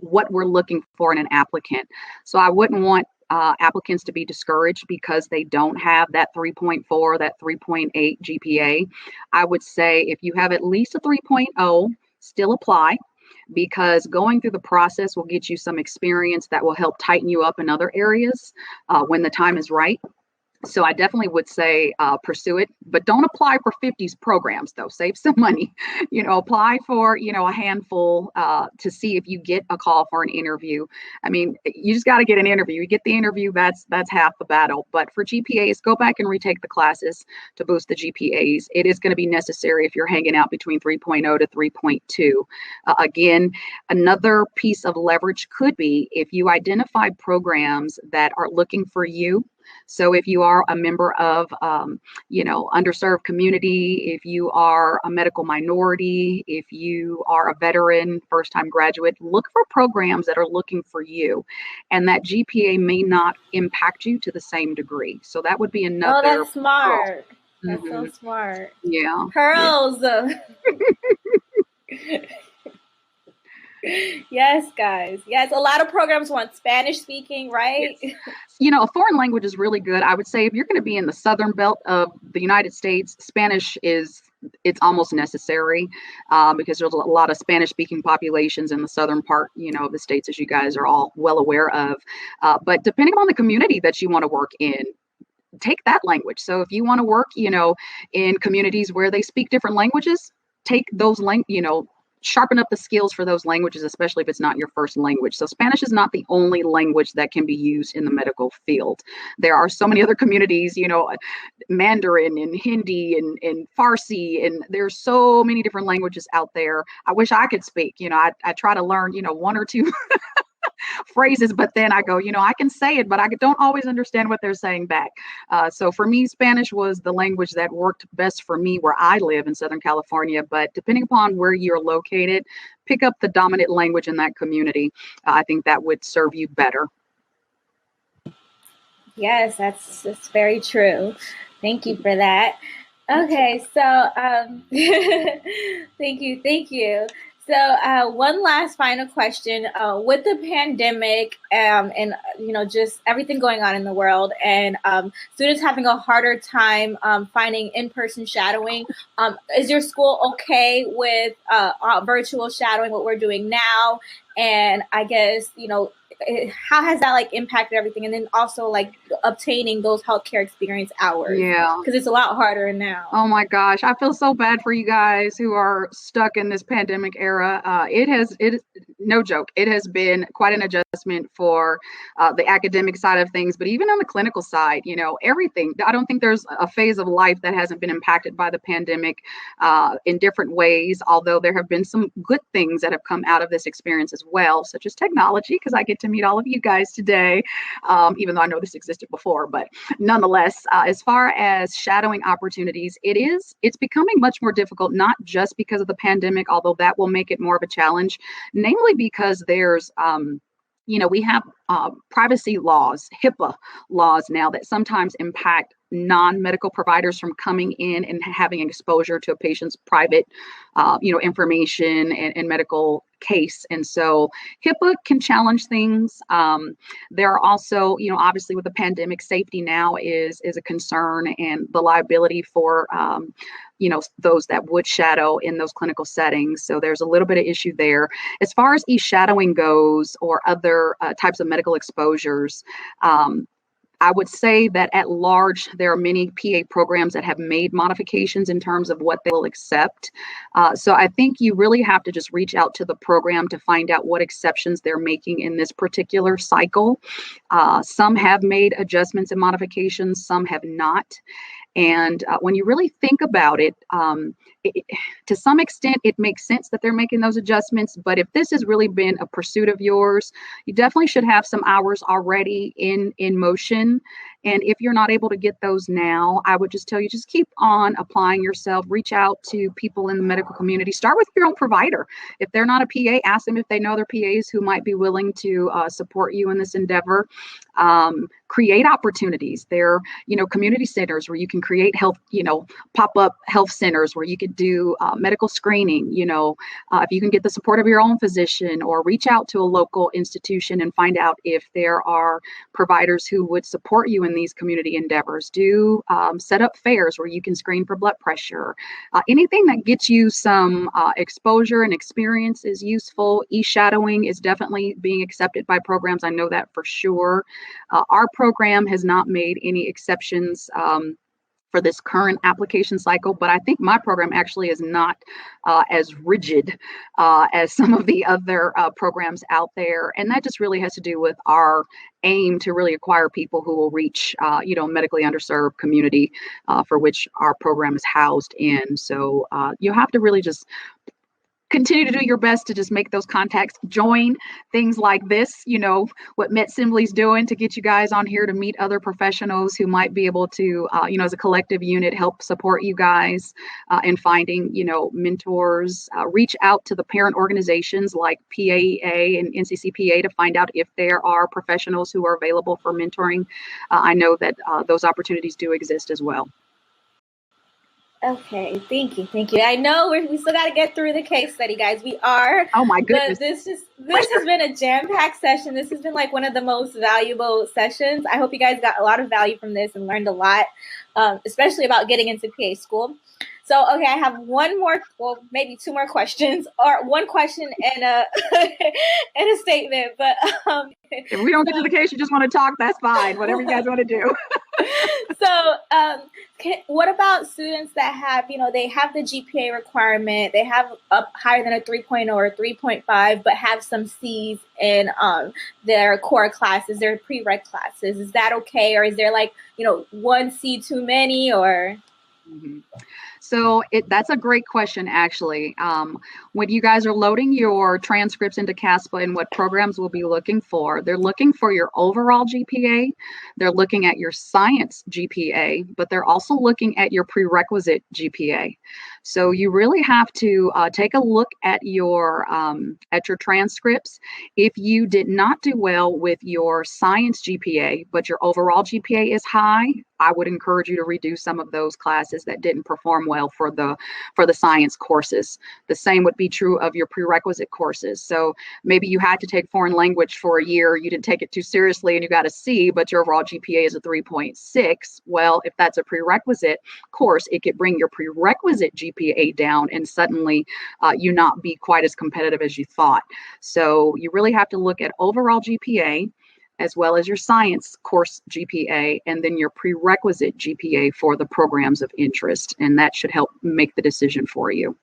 what we're looking for in an applicant. So I wouldn't want applicants to be discouraged because they don't have that 3.4, that 3.8 GPA. I would say if you have at least a 3.0, still apply, because going through the process will get you some experience that will help tighten you up in other areas when the time is right. So I definitely would say pursue it, but don't apply for 50 programs though. Save some money, apply for, a handful to see if you get a call for an interview. I mean, you just got to get an interview. You get the interview, that's half the battle. But for GPAs, go back and retake the classes to boost the GPAs. It is going to be necessary if you're hanging out between 3.0 to 3.2. Again, another piece of leverage could be if you identify programs that are looking for you. So if you are a member of, underserved community, if you are a medical minority, if you are a veteran, first-time graduate, look for programs that are looking for you. And that GPA may not impact you to the same degree. So that would be another. Oh, that's smart. That's so smart. Yeah. Pearls. Yeah. Yes, guys. Yes, a lot of programs want Spanish speaking, right? Yes. A foreign language is really good. I would say if you're going to be in the southern belt of the United States, Spanish it's almost necessary because there's a lot of Spanish speaking populations in the southern part, of the states, as you guys are all well aware of. But depending on the community that you want to work in, take that language. So if you want to work, in communities where they speak different languages, take those sharpen up the skills for those languages, especially if it's not your first language. So Spanish is not the only language that can be used in the medical field. There are so many other communities, Mandarin and Hindi and Farsi, and there's so many different languages out there. I wish I could speak, I try to learn, one or two phrases, but then I go, I can say it, but I don't always understand what they're saying back. So for me, Spanish was the language that worked best for me where I live in Southern California. But depending upon where you're located, pick up the dominant language in that community. I think that would serve you better. Yes, that's very true. Thank you for that. Okay, so thank you. So one last final question. With the pandemic and just everything going on in the world and students having a harder time finding in-person shadowing, is your school okay with virtual shadowing, what we're doing now? And I guess, how has that impacted everything? And then also obtaining those healthcare experience hours. Yeah. Because it's a lot harder now. Oh my gosh. I feel so bad for you guys who are stuck in this pandemic era. It is no joke. It has been quite an adjustment for the academic side of things, but even on the clinical side, everything. I don't think there's a phase of life that hasn't been impacted by the pandemic in different ways, although there have been some good things that have come out of this experience as well, such as technology, because I get to meet all of you guys today, even though I know this existed before. But nonetheless, as far as shadowing opportunities, it's becoming much more difficult, not just because of the pandemic, although that will make it more of a challenge, namely because there's we have privacy laws, HIPAA laws now that sometimes impact non-medical providers from coming in and having exposure to a patient's private, information and medical case. And so HIPAA can challenge things. There are also, obviously with the pandemic, safety now is a concern, and the liability for, those that would shadow in those clinical settings. So there's a little bit of issue there. As far as eShadowing goes or other types of medical exposures, I would say that at large, there are many PA programs that have made modifications in terms of what they will accept. So I think you really have to just reach out to the program to find out what exceptions they're making in this particular cycle. Some have made adjustments and modifications, some have not. And when you really think about it, to some extent, it makes sense that they're making those adjustments. But if this has really been a pursuit of yours, you definitely should have some hours already in motion. And if you're not able to get those now, I would just tell you, just keep on applying yourself. Reach out to people in the medical community. Start with your own provider. If they're not a PA, ask them if they know their PAs who might be willing to support you in this endeavor. Create opportunities. There, community centers where you can create health, pop-up health centers where you could do medical screening. If you can get the support of your own physician, or reach out to a local institution and find out if there are providers who would support you in these community endeavors. Do set up fairs where you can screen for blood pressure. Anything that gets you some exposure and experience is useful. eShadowing is definitely being accepted by programs. I know that for sure. Our program has not made any exceptions for this current application cycle, but I think my program actually is not as rigid as some of the other programs out there. And that just really has to do with our aim to really acquire people who will reach, medically underserved community for which our program is housed in. So you have to really just continue to do your best to just make those contacts, join things like this, what MedSimbly's doing to get you guys on here to meet other professionals who might be able to, as a collective unit, help support you guys in finding, mentors. Reach out to the parent organizations like PAEA and NCCPA to find out if there are professionals who are available for mentoring. I know that those opportunities do exist as well. Okay, thank you. I know we still got to get through the case study, guys. We are. Oh my goodness! But this has been a jam-packed session. This has been like one of the most valuable sessions. I hope you guys got a lot of value from this and learned a lot, especially about getting into PA school. So, okay, I have one more, well, maybe two more questions, or one question and a and a statement. But if we don't get to the case, you just want to talk, that's fine. Whatever you guys want to do. So, what about students that have, they have the GPA requirement, they have up higher than a 3.0 or 3.5, but have some C's in their core classes, their prereq classes? Is that okay? Or is there one C too many, or? Mm-hmm. So that's a great question, actually. When you guys are loading your transcripts into CASPA and what programs will be looking for, they're looking for your overall GPA, they're looking at your science GPA, but they're also looking at your prerequisite GPA. So you really have to take a look at your transcripts. If you did not do well with your science GPA, but your overall GPA is high, I would encourage you to redo some of those classes that didn't perform well for the science courses. The same would be true of your prerequisite courses. So maybe you had to take foreign language for a year, you didn't take it too seriously and you got a C, but your overall GPA is a 3.6. Well, if that's a prerequisite course, it could bring your prerequisite GPA down and suddenly you not be quite as competitive as you thought. So you really have to look at overall GPA, as well as your science course GPA, and then your prerequisite GPA for the programs of interest. And that should help make the decision for you.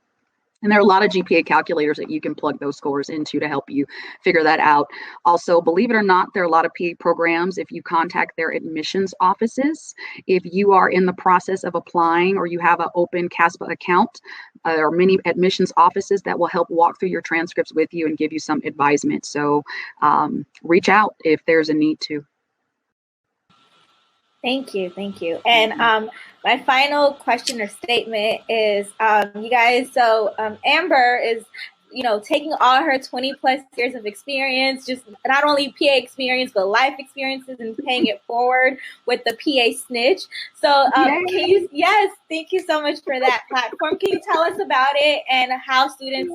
And there are a lot of GPA calculators that you can plug those scores into to help you figure that out. Also, believe it or not, there are a lot of PA programs, if you contact their admissions offices, if you are in the process of applying or you have an open CASPA account, there are many admissions offices that will help walk through your transcripts with you and give you some advisement. So reach out if there's a need to. Thank you. And my final question or statement is, you guys, so Amber is, taking all her 20 plus years of experience, just not only PA experience, but life experiences, and paying it forward with the PA Snitch. So thank you so much for that platform. Can you tell us about it and how students,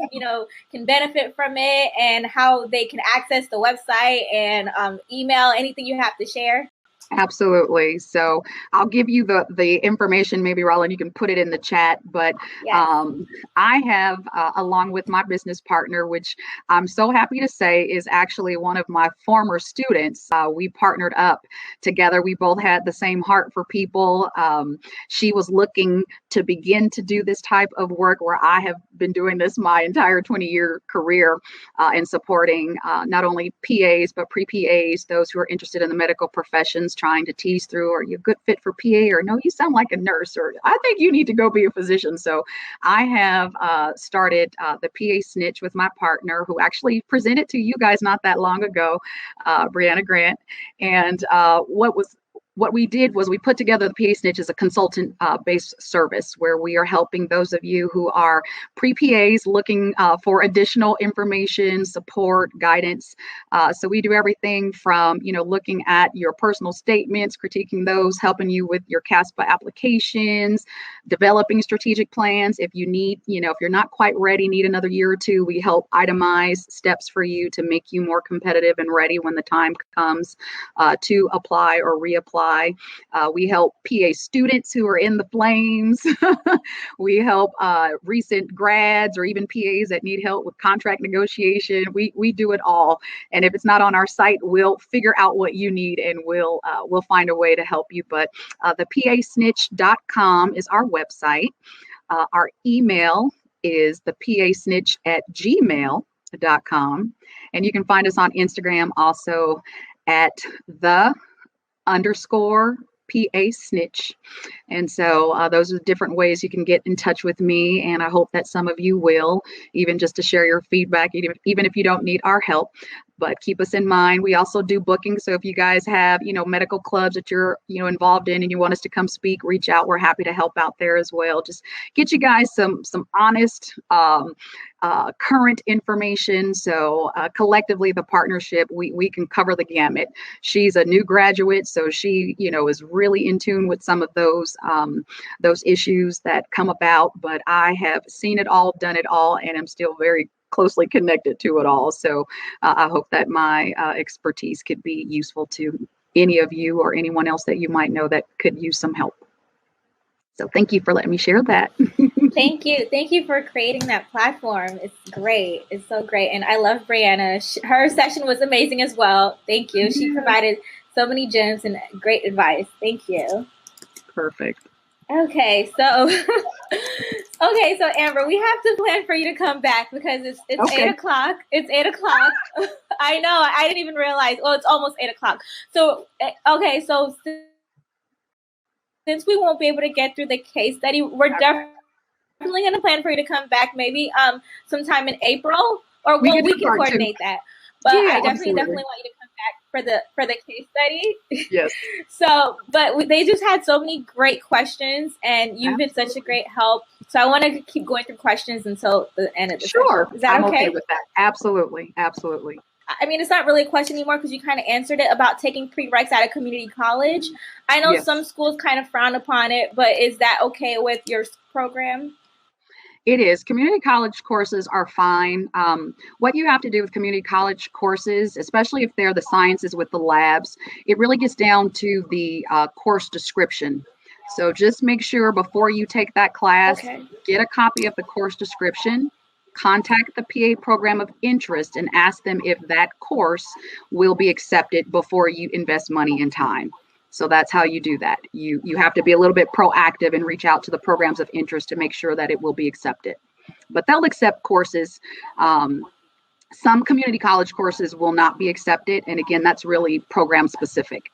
can benefit from it, and how they can access the website and email, anything you have to share? Absolutely. So I'll give you the information. Maybe Roland, you can put it in the chat. But Yes. I have, along with my business partner, which I'm so happy to say is actually one of my former students. We partnered up together. We both had the same heart for people. She was looking to begin to do this type of work where I have been doing this my entire 20-year career in supporting not only PAs, but pre-PAs, those who are interested in the medical professions, trying to tease through, are you a good fit for PA? Or no, you sound like a nurse, or I think you need to go be a physician. So I have started the PA Snitch with my partner, who actually presented to you guys not that long ago, Brianna Grant. And what we did was we put together the PA Snitch as a consultant based service where we are helping those of you who are pre-PAs looking for additional information, support, guidance. So we do everything from, looking at your personal statements, critiquing those, helping you with your CASPA applications, developing strategic plans. If you need, if you're not quite ready, need another year or two, we help itemize steps for you to make you more competitive and ready when the time comes to apply or reapply. We help PA students who are in the flames. We help recent grads or even PAs that need help with contract negotiation. We do it all. And if it's not on our site, we'll figure out what you need and we'll find a way to help you. But the pasnitch.com is our website. Our email is the pasnitch@gmail.com. And you can find us on Instagram also at the_PA Snitch. And so those are different ways you can get in touch with me. And I hope that some of you will, even just to share your feedback, even if you don't need our help. But keep us in mind. We also do bookings. So if you guys have, medical clubs that you're, involved in and you want us to come speak, reach out. We're happy to help out there as well. Just get you guys some honest, current information. So collectively, the partnership, we can cover the gamut. She's a new graduate, so she, is really in tune with some of those issues that come about. But I have seen it all, done it all, and I'm still very closely connected to it all. So I hope that my expertise could be useful to any of you or anyone else that you might know that could use some help. So thank you for letting me share that. Thank you. Thank you for creating that platform. It's great. It's so great. And I love Brianna. Her session was amazing as well. Thank you. She provided so many gems and great advice. Thank you. Perfect. Okay, so Amber, we have to plan for you to come back because it's Okay. 8 o'clock. It's 8 o'clock. I know. I didn't even realize. Well, it's almost 8 o'clock. So okay, so since we won't be able to get through the case study, we're definitely going to plan for you to come back maybe sometime in April, or we can coordinate that. But yeah, I definitely want you to come back for the case study. Yes. So, but they just had so many great questions, and you've been such a great help. So I want to keep going through questions until the end of the session. Is that I'm okay with that? Absolutely. Absolutely. I mean, it's not really a question anymore because you kind of answered it about taking prereqs out of community college. I know some schools kind of frown upon it, but is that okay with your program? It is. Community college courses are fine. What you have to do with community college courses, especially if they're the sciences with the labs, it really gets down to the course description. So just make sure before you take that class, get a copy of the course description, contact the PA program of interest and ask them if that course will be accepted before you invest money and time. So that's how you do that. You have to be a little bit proactive and reach out to the programs of interest to make sure that it will be accepted. But they'll accept courses. Some community college courses will not be accepted. And again, that's really program specific.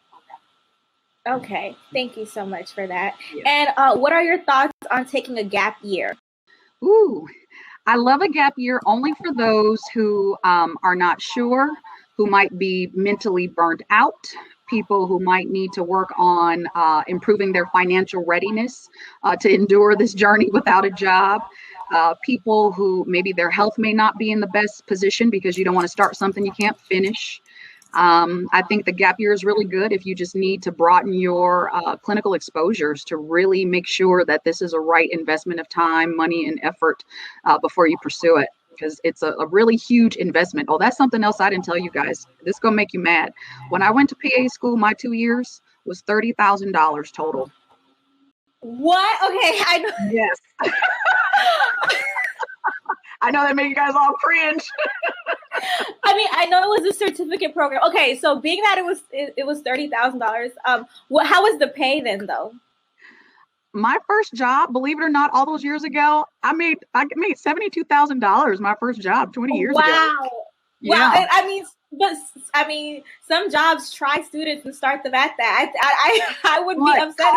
Okay. Thank you so much for that. Yeah. And what are your thoughts on taking a gap year? Ooh, I love a gap year only for those who are not sure, who might be mentally burnt out, people who might need to work on improving their financial readiness to endure this journey without a job, people who maybe their health may not be in the best position because you don't want to start something you can't finish. I think the gap year is really good if you just need to broaden your clinical exposures to really make sure that this is a right investment of time, money, and effort before you pursue it. Because it's a really huge investment. Oh, that's something else I didn't tell you guys. This is going to make you mad. When I went to PA school, my 2 years, was $30,000 total. What? Okay, I know. Yes. I know that made you guys all cringe. I mean, I know it was a certificate program. Okay, so being that it was $30,000, how was the pay then though? My first job, believe it or not, all those years ago, I made $72,000 my first job 20 years ago. Wow. Yeah. Wow. I mean, some jobs try students and start them at that. I would be upset.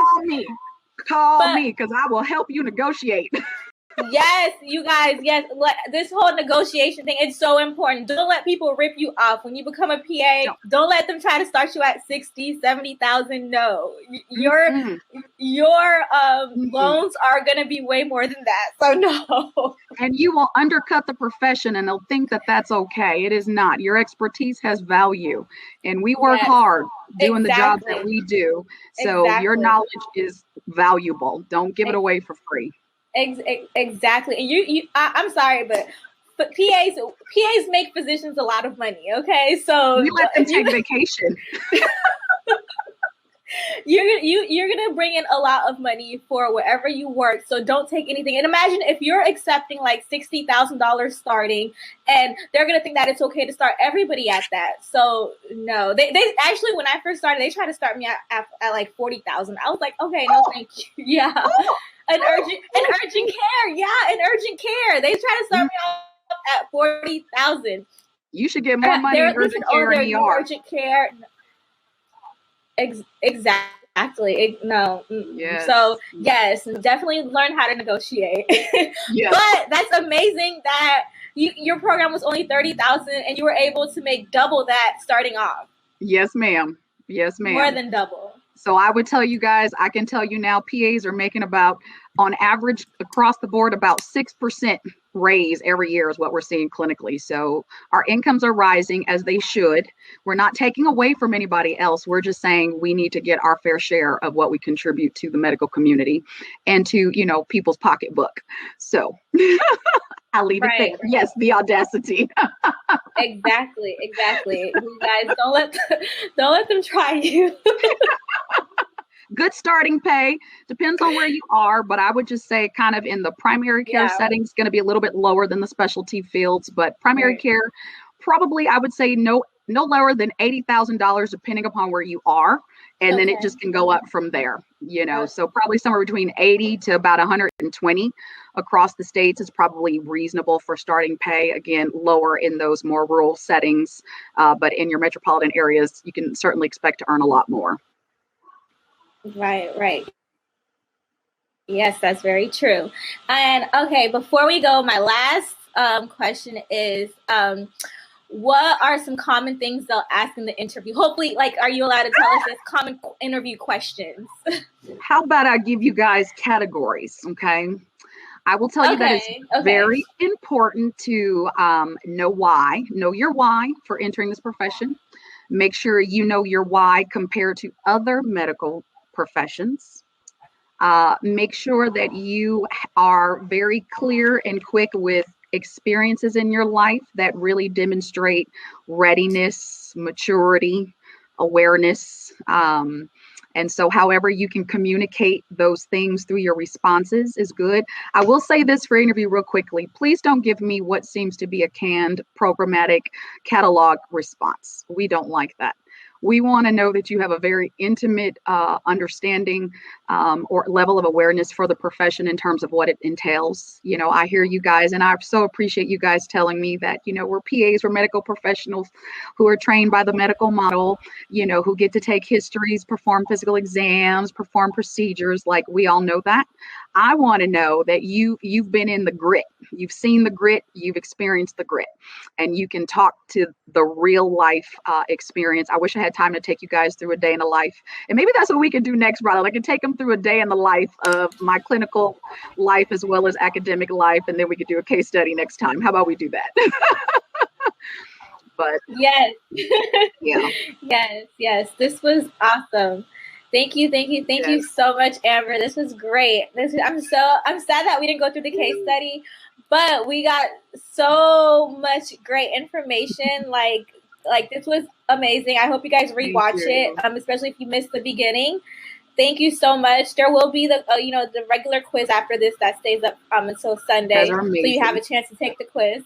Call me, because I will help you negotiate. Yes, you guys, yes. This whole negotiation thing, it's so important. Don't let people rip you off. When you become a PA, don't let them try to start you at 60, 70,000. No. Your loans are going to be way more than that. So no. And you will undercut the profession and they'll think that that's okay. It is not. Your expertise has value and we work hard doing the job that we do. So your knowledge is valuable. Don't give it away for free. Exactly. And I'm sorry, but PAs make physicians a lot of money. Okay, so we let them take vacation. You're gonna bring in a lot of money for wherever you work. So don't take anything. And imagine if you're accepting like $60,000 starting, and they're gonna think that it's okay to start everybody at that. So no, they actually, when I first started, they tried to start me at like 40,000. I was like, okay, no, thank you. Yeah. An urgent care. Yeah, an urgent care. They try to start me off at 40,000. You should get more money in urgent care and ER. Urgent care. Exactly. No. Yes. So yes, definitely learn how to negotiate. Yes. But that's amazing that your program was only 30,000 and you were able to make double that starting off. Yes, ma'am. Yes, ma'am. More than double. So I would tell you guys, I can tell you now, PAs are making about, on average, across the board, about 6% raise every year is what we're seeing clinically. So our incomes are rising as they should. We're not taking away from anybody else. We're just saying we need to get our fair share of what we contribute to the medical community and to, people's pocketbook. So I'll leave it there. Yes, the audacity. Exactly. You guys, don't let them try you. Good starting pay. Depends on where you are, but I would just say kind of in the primary care setting, it's going to be a little bit lower than the specialty fields, but primary care, probably I would say no lower than $80,000 depending upon where you are. And then it just can go up from there, so probably somewhere between 80 to about 120 across the states is probably reasonable for starting pay. Again, lower in those more rural settings, but in your metropolitan areas, you can certainly expect to earn a lot more. Right. Yes, that's very true. And okay, before we go, my last question is, what are some common things they'll ask in the interview? Hopefully, are you allowed to tell us this common interview questions? How about I give you guys categories, okay? I will tell you that it's very important to know your why for entering this profession. Make sure you know your why compared to other medical professions. Make sure that you are very clear and quick with experiences in your life that really demonstrate readiness, maturity, awareness. And so however you can communicate those things through your responses is good. I will say this for interview real quickly. Please don't give me what seems to be a canned programmatic catalog response. We don't like that. We want to know that you have a very intimate understanding or level of awareness for the profession in terms of what it entails. I hear you guys, and I so appreciate you guys telling me that, we're PAs, we're medical professionals who are trained by the medical model, who get to take histories, perform physical exams, perform procedures. Like, we all know that. I want to know that you've been in the grit. You've seen the grit, you've experienced the grit, and you can talk to the real life experience. I wish I had time to take you guys through a day in the life. And maybe that's what we can do next, brother. I can take them through a day in the life of my clinical life as well as academic life. And then we could do a case study next time. How about we do that? But yes. Yeah. Yes. This was awesome. Thank you so much, Amber. This was great. I'm sad that we didn't go through the case study, but we got so much great information. Like, this was amazing. I hope you guys Thank rewatch it, you. especially if you missed the beginning. Thank you so much. There will be the the regular quiz after this that stays up until You guys Sunday, are so you have amazing. a chance to take the quiz.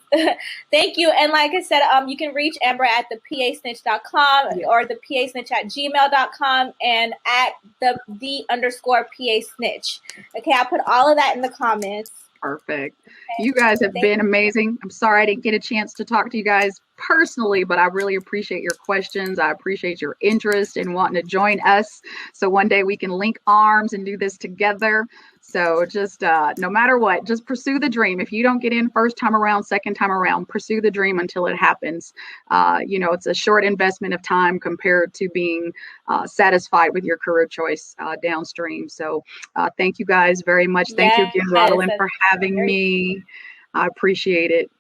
Thank you. And like I said, you can reach Amber at the pasnitch.com Yes, or the pasnitch@gmail.com and at the underscore pa snitch. Okay, I'll put all of that in the comments. perfect. You guys have Thank been amazing. I'm sorry I didn't get a chance to talk to you guys personally, but I really appreciate your questions. I appreciate your interest in wanting to join us. So one day we can link arms and do this together. So just no matter what, just pursue the dream. If you don't get in first time around, second time around, pursue the dream until it happens. It's a short investment of time compared to being satisfied with your career choice downstream. So thank you guys very much. Thank you Yes, again, Rodolin, that's for having very me. I appreciate it.